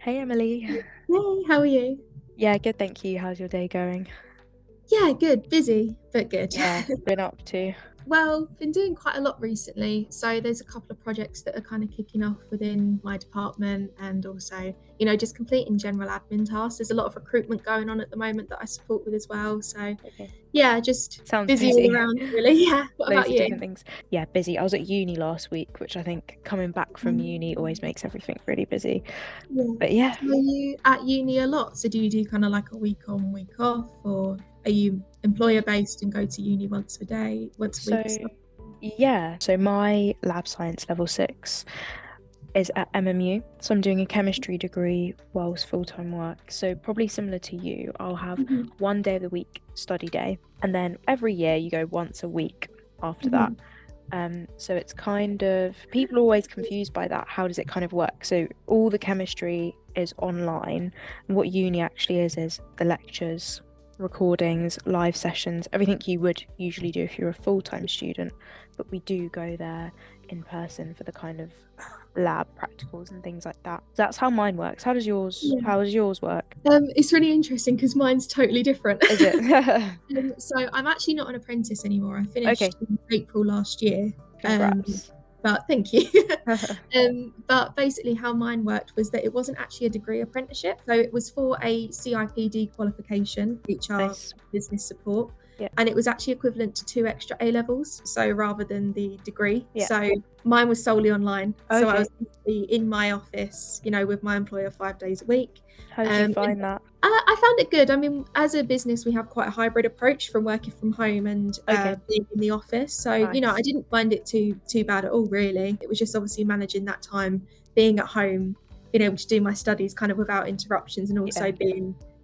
Hey Emily. Hey, how are you? Yeah, good, thank you. How's your day going? Yeah, good. Busy, but good. Yeah, been up to. Well, been doing quite a lot recently. So there's a couple of projects that are kind of kicking off within my department and also, just completing general admin tasks. There's a lot of recruitment going on at the moment that I support with as well. So Okay. yeah, just Sounds busy all busy. around really. Yeah. What Loads about of you? different things. Yeah, busy. I was at uni last week, which I think coming back from uni always makes everything really busy. Yeah. But yeah, So are you at uni a lot? So do you do kind of like a week on, week off, or are you employer based and go to uni once a so week? So, so my lab science level 6 is at MMU. So I'm doing a chemistry degree whilst full-time work. So probably similar to you, I'll have Mhm, one day of the week study day, and then every year you go once a week after that. mhm. So it's kind of, people are always confused by that. How does it kind of work? So all the chemistry is online, and what uni actually is the lectures, recordings, live sessions, everything you would usually do if you're a full-time student. But we do go there in person for the kind of lab practicals and things like that. That's how mine works. Yeah. How does yours work? It's really interesting because mine's totally different. Is it? So I'm actually not an apprentice anymore. I Okay, finished in April last year. Um, congrats. but thank you. But basically, how mine worked was that it wasn't actually a degree apprenticeship. So it was for a CIPD qualification, HR Nice. business support. Yeah, And it was actually equivalent to two extra A levels. So rather than the degree. yeah. So mine was solely online. So I was Okay. in my office, with my employer 5 days a week. How did you Um, find that? I found it good. I mean, as a business, we have quite a hybrid approach from working from home and Okay, being in the office. So, I nice. didn't find it too bad at all, really. It was just obviously managing that time, being at home, being able to do my studies kind of without interruptions, and Yeah, also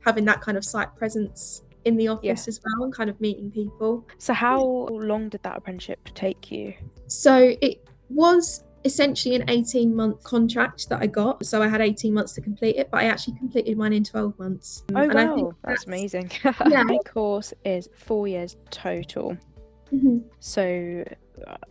having that kind of site presence in the yeah. office as well, and kind of meeting people. So how long did that apprenticeship take you? So it was essentially an 18-month contract that I got. So I had 18 months to complete it, but I actually completed mine in 12 months. Oh And I think wow, that's amazing. yeah. My course is 4 years total. Mhm, So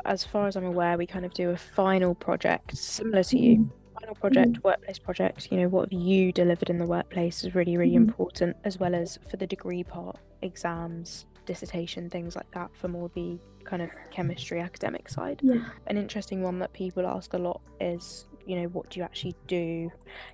as far as I'm aware, we kind of do a final project similar to you. mhm, Final mhm, project, workplace project, what have you delivered in the workplace is really, really mhm. important, as well as for the degree part, exams, dissertation, things like that, for more the kind of chemistry academic side. Yeah. An interesting one that people ask a lot is, what do you actually do?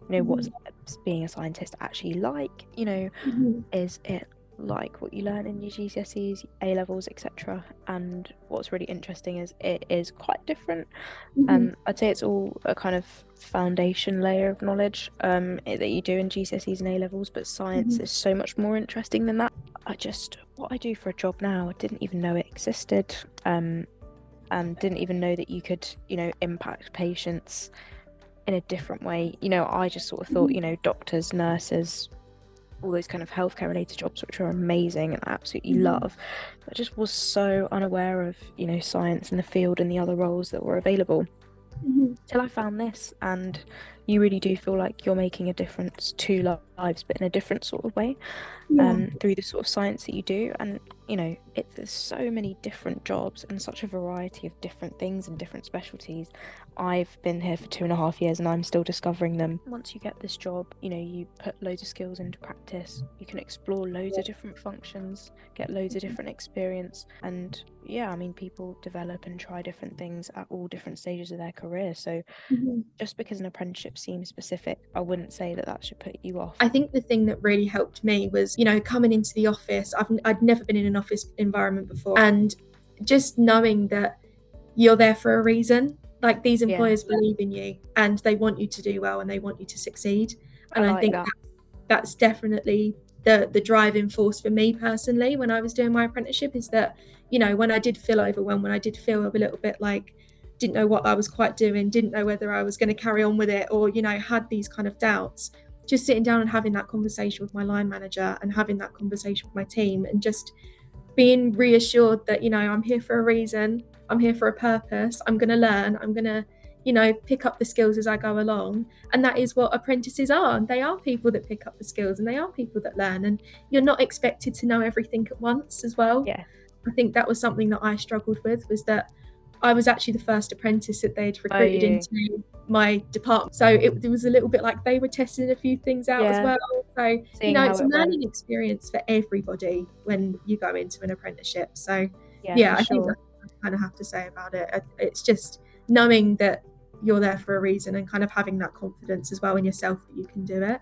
What's Mhm, being a scientist actually like? mhm, Is it like what you learn in your GCSEs, A levels, etc.? And what's really interesting is it is quite different. mhm, I'd say it's all a kind of foundation layer of knowledge that you do in GCSEs and A levels, but science mhm. is so much more interesting than that. What I do for a job now, I didn't even know it existed, and didn't even know that you could, impact patients in a different way. I just sort of thought, Mhm, doctors, nurses, all those kind of healthcare related jobs, which are amazing and I absolutely mhm, love. But I just was so unaware of, science in the field and the other roles that were available mhm. till I found this. And you really do feel like you're making a difference to lives, but in a different sort of way, Yeah. through the sort of science that you do. And there's so many different jobs and such a variety of different things and different specialties. I've been here for 2.5 years and I'm still discovering them. Once you get this job, you put loads of skills into practice, you can explore loads of different functions, get loads of different experience. And yeah, I mean, people develop and try different things at all different stages of their career. So Mhm. just because an apprenticeship seems specific, I wouldn't say that that should put you off. I think the thing that really helped me was, coming into the office. I'd never been in an office environment before, and just knowing that you're there for a reason. Like these Yeah, employers believe in you, and they want you to do well, and they want you to succeed. I And I like think that. that's definitely the driving force for me personally when I was doing my apprenticeship is that, when I did feel overwhelmed, when I did feel a little bit like didn't know what I was quite doing, didn't know whether I was going to carry on with it, or, had these kind of doubts, just sitting down and having that conversation with my line manager and having that conversation with my team and just being reassured that, I'm here for a reason, I'm here for a purpose, I'm going to learn, I'm going to, pick up the skills as I go along. And that is what apprentices are. They are people that pick up the skills and they are people that learn. And you're not expected to know everything at once as well. Yeah. I think that was something that I struggled with, was that I was actually the first apprentice that they'd Oh, recruited you. into my department. So it was a little bit like they were testing a few things out as Yeah, well. So, seeing how it's a it went. learning experience for everybody when you go into an apprenticeship. So, Yeah, yeah, for I think sure. that's what I kind of have to say about it. It's just knowing that you're there for a reason and kind of having that confidence as well in yourself that you can do it.